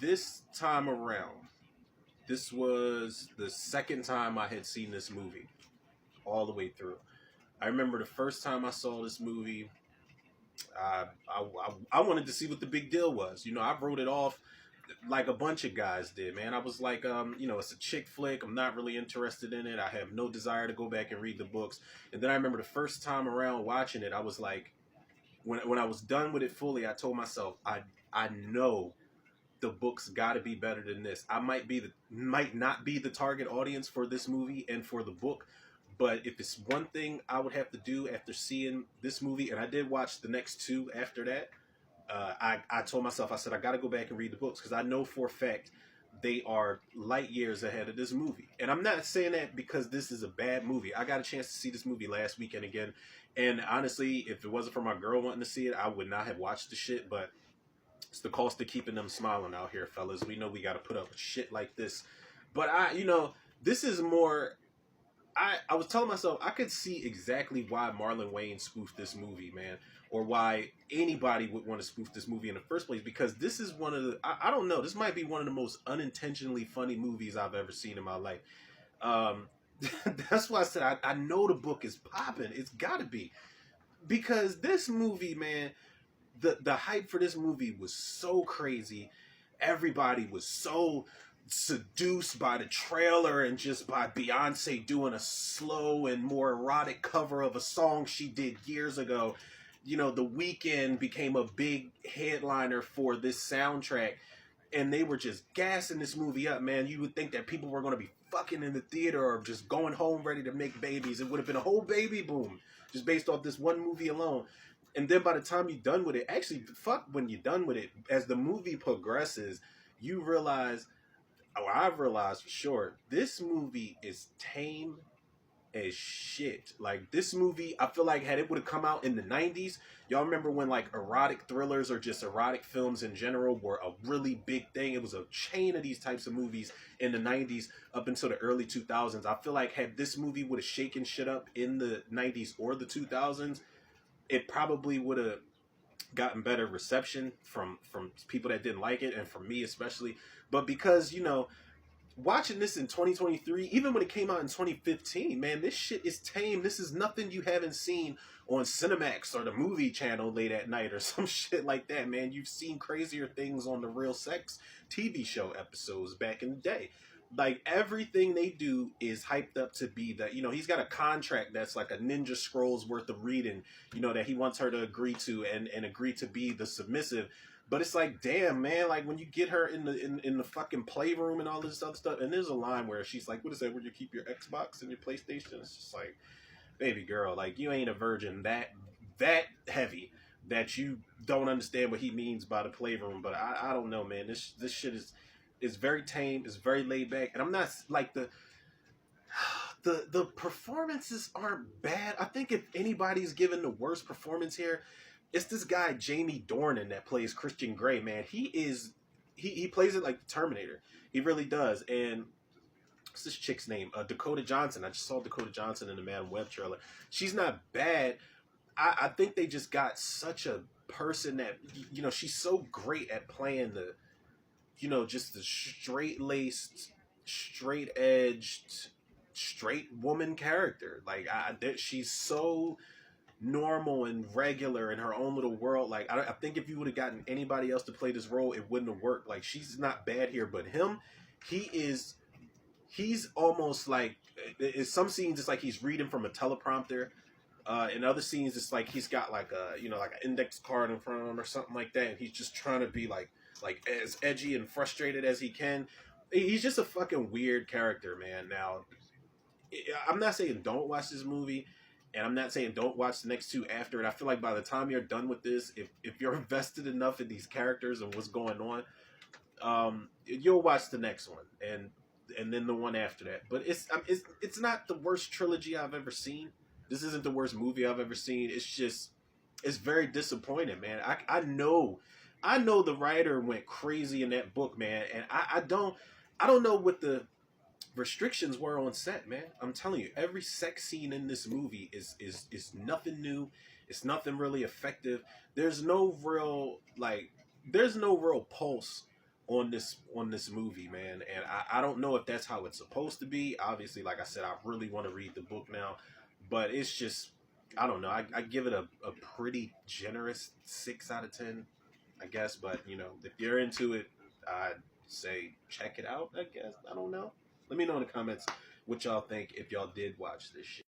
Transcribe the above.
this time around, this was the second time I had seen this movie all the way through. I remember the first time I saw this movie, I wanted to see what the big deal was. I wrote it off like a bunch of guys did, man. I was like, it's a chick flick. I'm not really interested in it. I have no desire to go back and read the books. And then I remember the first time around watching it, I was like, when I was done with it fully, I told myself, I know the book's got to be better than this. I might not be the target audience for this movie and for the book, but if it's one thing I would have to do after seeing this movie, and I did watch the next two after that, I told myself, I said, I got to go back and read the books because I know for a fact they are light years ahead of this movie. And I'm not saying that because this is a bad movie. I got a chance to see this movie last weekend again. And honestly, if it wasn't for my girl wanting to see it, I would not have watched the shit. But it's the cost of keeping them smiling out here, fellas. We know we got to put up with shit like this. But this is more. I was telling myself I could see exactly why Marlon Wayne spoofed this movie, man, or why anybody would want to spoof this movie in the first place. Because this is one of the I don't know. This might be one of the most unintentionally funny movies I've ever seen in my life. Um, that's why I said I know the book is popping. It's got to be because this movie, man, the hype for this movie was so crazy. Everybody was so seduced by the trailer and just by Beyonce doing a slow and more erotic cover of a song she did years ago. The Weeknd became a big headliner for this soundtrack, and they were just gassing this movie up, man. You would think that people were going to be fucking in the theater or just going home ready to make babies. It would have been a whole baby boom just based off this one movie alone. And then by the time you're done with it, actually, fuck when you're done with it, as the movie progresses, you realize, I've realized for sure, this movie is tame as shit. Like, this movie, I feel like had it would have come out in the 90s, y'all remember when like erotic thrillers or just erotic films in general were a really big thing? It was a chain of these types of movies in the 90s up until the early 2000s. I feel like had this movie would have shaken shit up in the 90s or the 2000s, it probably would have gotten better reception from people that didn't like it, and from me especially. But because watching this in 2023, even when it came out in 2015, man, this shit is tame. This is nothing you haven't seen on Cinemax or the movie channel late at night or some shit like that, man. You've seen crazier things on the Real Sex TV show episodes back in the day. Like, everything they do is hyped up to be that, he's got a contract that's like a Ninja Scrolls worth of reading, that he wants her to agree to and agree to be the submissive. But it's like, damn, man, like when you get her in the fucking playroom and all this other stuff, and there's a line where she's like, what is that, where you keep your Xbox and your PlayStation? It's just like, baby girl, like, you ain't a virgin that heavy that you don't understand what he means by the playroom. But I don't know, man. This shit is very tame. It's very laid back, and I'm not like the performances aren't bad. I think if anybody's given the worst performance here, it's this guy Jamie Dornan that plays Christian Grey. Man, he plays it like the Terminator. He really does. And what's this chick's name? Dakota Johnson. I just saw Dakota Johnson in the Madam Web trailer. She's not bad. I think they just got such a person that she's so great at playing the just the straight-laced, straight-edged, straight woman character. Like, she's so normal and regular in her own little world. Like, I think if you would have gotten anybody else to play this role, it wouldn't have worked. Like, she's not bad here, but him, he's almost like, in some scenes, it's like he's reading from a teleprompter. In other scenes, it's like he's got like like an index card in front of him or something like that, and he's just trying to be like as edgy and frustrated as he can. He's just a fucking weird character, man. Now, I'm not saying don't watch this movie, and I'm not saying don't watch the next two after it. I feel like by the time you're done with this, if you're invested enough in these characters and what's going on, you'll watch the next one and then the one after that. But it's not the worst trilogy I've ever seen. This isn't the worst movie I've ever seen. It's very disappointing, man. I know the writer went crazy in that book, man, and I don't know what the restrictions were on set, man. I'm telling you, every sex scene in this movie is nothing new. It's nothing really effective. There's no real pulse on this movie, man. And I don't know if that's how it's supposed to be. Obviously, like I said, I really want to read the book now, but it's just I don't know. I give it a pretty generous 6 out of 10, I guess. But you know, if you're into it, I'd say check it out. I guess I don't know. Let me know in the comments what y'all think if y'all did watch this shit.